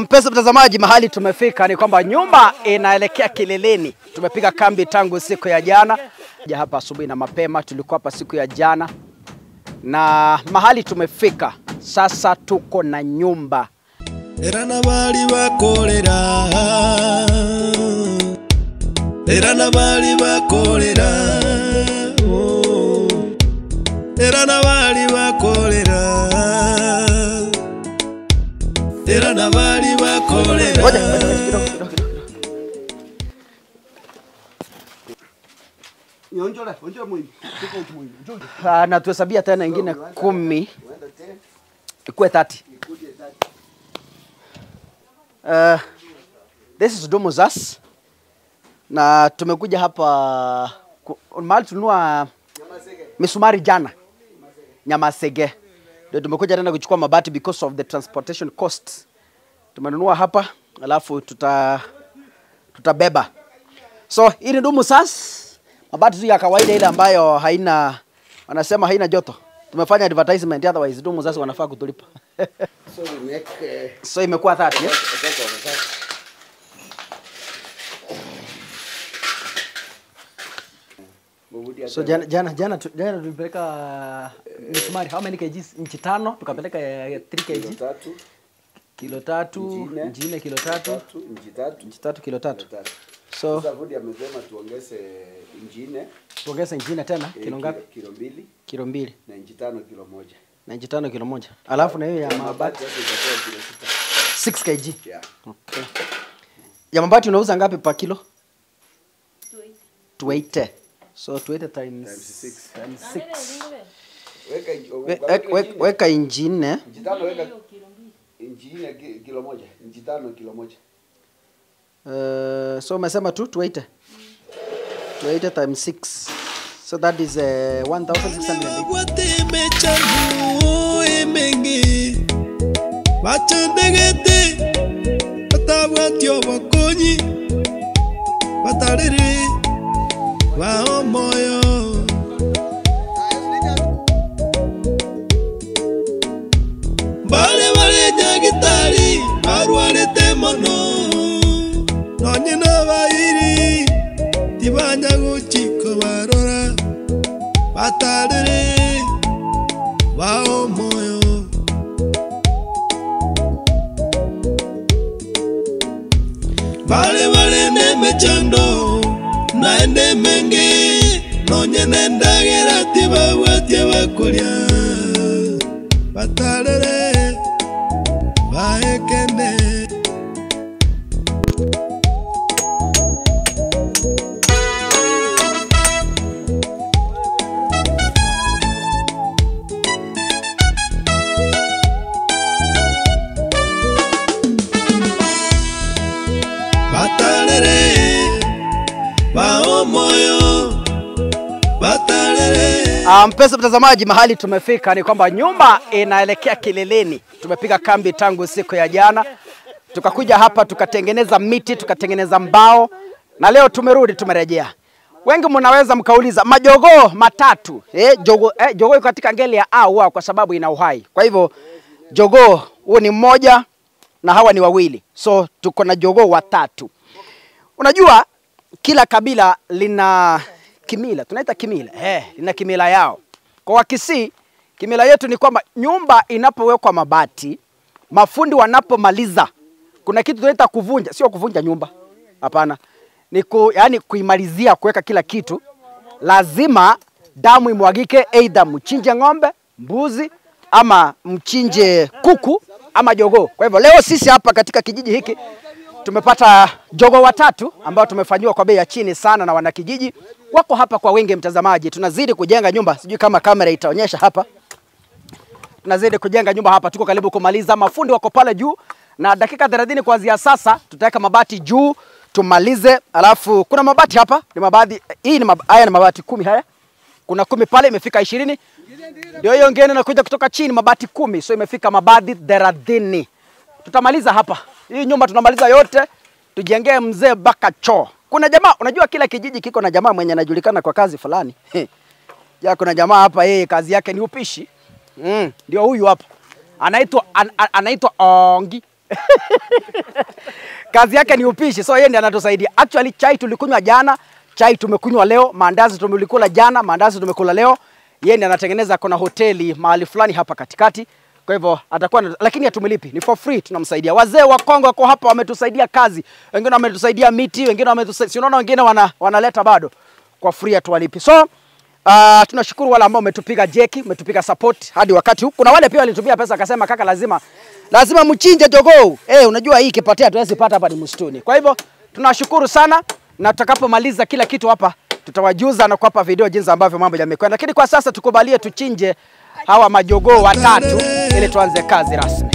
Mpenzi mtazamaji, mahali tumefika ni kwamba nyumba inaelekea kileleni. Tumepiga kambi tangu siku ya jana. Hapa asubuhi na mapema, tulikuwa hapa siku ya jana. Na mahali tumefika, sasa tuko na nyumba. Erana bali bakolera. Erana bali bakolera. Erana bali bakolera. Erana bali bakolera. Na tuhesabia tena ingine 10. Ikuwe 30. This is Domozas. Na tumekuja hapa mahali tununua misumari jana. Nyamasege. Ndio tumekuja tena kuchukua mabati because of the transportation costs. Tumenunua hapa alafu tutabeba. So hii ni Domozas. Mabati tu ya kawaida ile ambayo haina, wanasema haina joto. Tumefanya advertisement, otherwise Domozas wanafaa kutulipa. So imekuwa 30, yeah? So jana tulipeleka misumari how many kgs? Inchi 5 tukapeleka 3 kg. Kilo 3, inchi 4 kilo 3, inchi 3 kilo 3. So Zavudi amesema tuongeze inchi 4. Tuongeze inchi 4 tena kilo ngapi? Kilo 2 na inchi 5 kilo 1. Na inchi 5 kilo 1. Alafu na hiyo ya mabati itakuwa kilo 6 kg. Yeah. Okay. Ya mabati unauza ngapi per kilo? 280. So 280 times 6. Weka inchi 4. Inchi 5 weka inchi 4 kilo 1. Inchi 5 kilo 1. So umesema tu 280. 280 times 6. So that is 1600. Wate mechanu emengi. Bachandegete. Batabwatyo bakonyi. Batarere. Wao moyo. Bale nyagitari. Barwarete mono. Nonyina bairi. Tibanya guchiko barora. Batarere. Wao moyo. Bale nemechando. Naende menge. Nonye nendagera tiba watia bakulia. Batarere. Baekende. Mpenzi mtazamaji, mahali tumefika ni kwamba nyumba inaelekea kileleni. Tumepiga kambi tangu siku ya jana. Tukakuja hapa tukatengeneza miti, tukatengeneza mbao, na leo tumerejea. Wengi mnaweza mkauliza majogoo matatu. Jogoo iko katika ngeli ya A kwa sababu ina uhai. Kwa hivyo jogoo huo ni mmoja na hawa ni wawili. So tuko na jogoo watatu. Unajua kila kabila lina kimila, tunaita kimila. Lina kimila yao. Kwa Wakisii, kimila yetu ni kwamba nyumba inapowekwa mabati, mafundi wanapomaliza, kuna kitu tunaita kuvunja, sio kuvunja nyumba. Hapana. Ni yani kuimalizia kuweka kila kitu, lazima damu imwagike, either mchinje ng'ombe, mbuzi ama mchinje kuku ama jogoo. Kwa hivyo leo sisi hapa katika kijiji hiki tumepata jogoo watatu ambao tumefanyiwa kwa bei ya chini sana na wanakijiji. Wako hapa kwa wingi mtazamaji. Tunazidi kujenga nyumba. Sijui kama kamera itaonyesha hapa. Tunazidi kujenga nyumba hapa. Tuko karibu kumaliza. Mafundi wako pale juu na dakika 30 kuanzia sasa tutaweka mabati juu tumalize. Alafu kuna mabati hapa, ni mabati haya ni mabati 10 haya. Kuna 10 pale imefika 20. Ndio hiyo ngine inakuja kutoka chini mabati 10. So imefika mabati 30. Tutamaliza hapa. Hii nyumba tunamaliza yote. Tujengee mzee baka choo. Kuna jamaa, unajua kila kijiji kiko na jamaa mwenye anajulikana kwa kazi fulani. Ya kuna jamaa hapa yeye kazi yake ni upishi. Ndio huyu hapa. Anaitwa Ongi. Kazi yake ni upishi, so yeye ndiye anatusaidia. Actually chai tulikunywa jana, chai tumekunywa leo, maandazi tumekula jana, maandazi tumekula leo. Yeye ndiye anatengeneza, kuna hoteli mahali fulani hapa katikati. Kwa hivyo atakuwa, lakini hatumlipi, ni for free, tunamsaidia. Wazee wa Kongo wako hapa wametusaidia kazi. Wengine wametusaidia miti, wengine wametusaidia. Unaona wengine wanaleta bado kwa free, hatuwalipi. So tunashukuru wale ambao umetupiga jeki, umetupiga support hadi wakati huu. Kuna wale pia walitumia pesa akasema kaka lazima mchinje jogoo. Unajua hii kipatia tuwezi pata hapa ni msituni. Kwa hivyo tunashukuru sana, na tutakapomaliza kila kitu hapa tutawajuza na kuwapa video jinsi ambavyo mambo yamekwenda. Lakini kwa sasa tukubalie tuchinje hawa majogoo watatu ili tuanze kazi rasmi.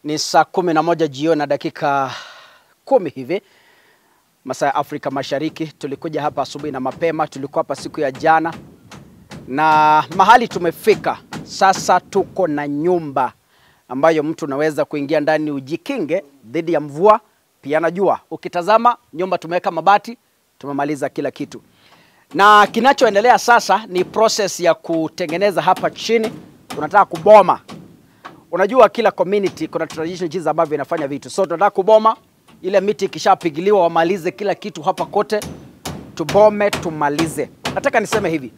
Ni saa 11 jioni na dakika 10 hivi masaa ya Afrika Mashariki. Tulikuja hapa asubuhi na mapema, tulikuwa hapa siku ya jana. Na mahali tumefika sasa, tuko na nyumba ambayo mtu unaweza kuingia ndani ujikinge dhidi ya mvua pia na jua. Ukitazama nyumba tumeweka mabati, tumemaliza kila kitu. Na kinachoendelea sasa ni process ya kutengeneza hapa chini. Tunataka kuboma. Unajua kila community kuna tradition jinsi ambavyo inafanya vitu. So tunataka kuboma ile miti ikishapigiliwa, wamalize kila kitu hapa kote, tubome tumalize. Nataka niseme hivi.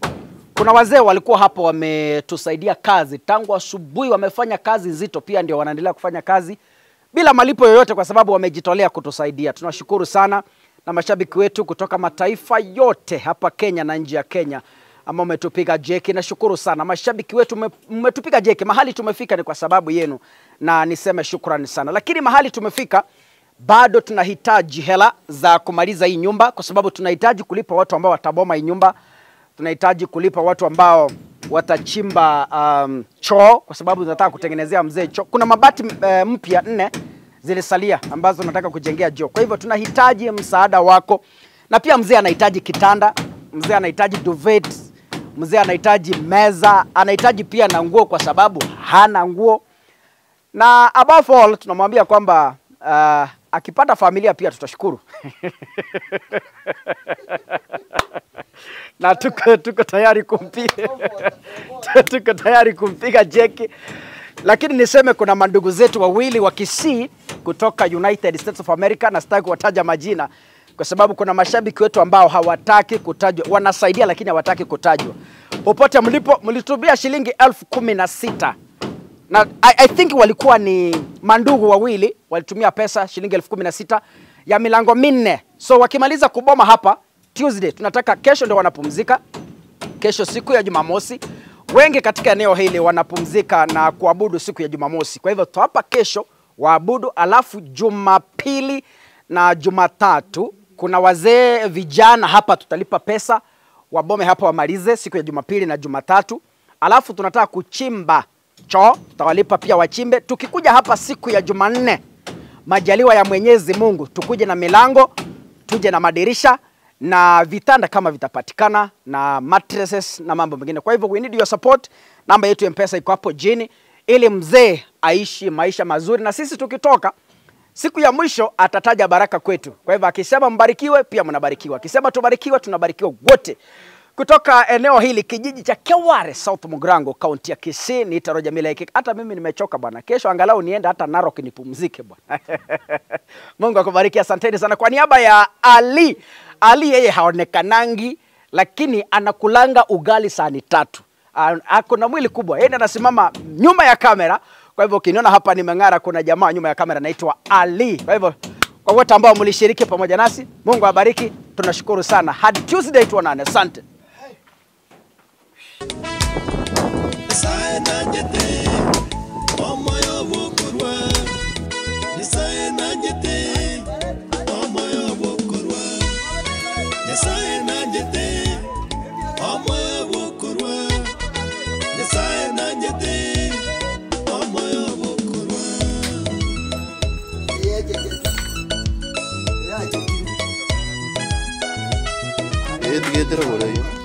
Kuna wazee walikuwa hapa wametusaidia kazi tangu asubuhi, wamefanya kazi nzito, pia ndio wanaendelea kufanya kazi bila malipo yoyote kwa sababu wamejitolea kutusaidia. Tunashukuru sana, na mashabiki wetu kutoka mataifa yote hapa Kenya na nje ya Kenya ambao umetupiga jeki. Nashukuru sana mashabiki wetu, mmetupiga jeki. Mahali tumefika ni kwa sababu yenu, na niseme shukrani sana. Lakini mahali tumefika bado tunahitaji hela za kumaliza hii nyumba, kwa sababu tunahitaji kulipa watu ambao wataboma hii nyumba. Tunahitaji kulipa watu ambao watachimba choo, kwa sababu tunataka kutengenezea mzee choo. Kuna mabati mpya 4 zilisalia ambazo nataka kujengea choo. Kwa hivyo tunahitaji msaada wako. Na pia mzee anahitaji kitanda, mzee anahitaji duvet, mzee anahitaji meza, anahitaji pia na nguo kwa sababu hana nguo. Na above all tunamwambia kwamba akipata familia pia tutashukuru. Na tuko tayari kumpiga. Tuko tayari kumpiga jeki. Lakini niseme kuna mandugu zetu wawili wa Kisii kutoka United States of America, na sitaki kuwataja majina. kwa sababu kuna mashabiki wetu ambao hawataki kutajwa, wanasaidia lakini hawataki kutajwa. Popote mlipo, mlitumia shilingi 16,000. Na I think walikuwa ni mandugu wawili, walitumia pesa shilingi 16,000 ya milango minne. So wakimaliza kuboma hapa Tuesday, tunataka kesho ndio wanapumzika. Kesho siku ya Jumamosi, wengi katika eneo hili wanapumzika na kuabudu siku ya Jumamosi. Kwa hivyo hapa kesho waabudu, alafu Jumapili na Jumatatu kuna wazee vijana hapa tutalipa pesa wabome hapa wamalize siku ya Jumapili na Jumatatu. Alafu tunataka kuchimba choo, tutawalipa pia wachimbe. Tukikuja hapa siku ya Jumanne, majaliwa ya Mwenyezi Mungu, tukuje na milango, tuje na madirisha na vitanda kama vitapatikana na mattresses na mambo mengine. Kwa hivyo we need your support. Namba yetu ya M-Pesa iko hapo chini ili mzee aishi maisha mazuri, na sisi tukitoka siku ya mwisho atataja baraka kwetu. Kwa hivyo akisema mbarikiwe pia mnabarikiwa, akisema tubarikiwe tunabarikiwa wote. Kutoka eneo hili kijiji cha Keware, South Mugrango, kaunti ya Kisii, ni Roger Mileke. Hata mimi nimechoka bwana. Kesho angalau niende hata Narok nipumzike bwana. Mungu akubariki, asanteni sana. Kwa niaba ya Ali yeye haonekanangi lakini anakulanga ugali sahani 3. Ako na mwili kubwa. Yeye anasimama nyuma ya kamera. Kwa hivyo ukiniona hapa nimeng'ara, kuna jamaa nyuma ya kamera anaitwa Ali. Kwa hivyo kwa wote ambao mlishiriki pamoja nasi, Mungu awabariki. Tunashukuru sana. Hadi Tuesday tuonane. Asante. Get it,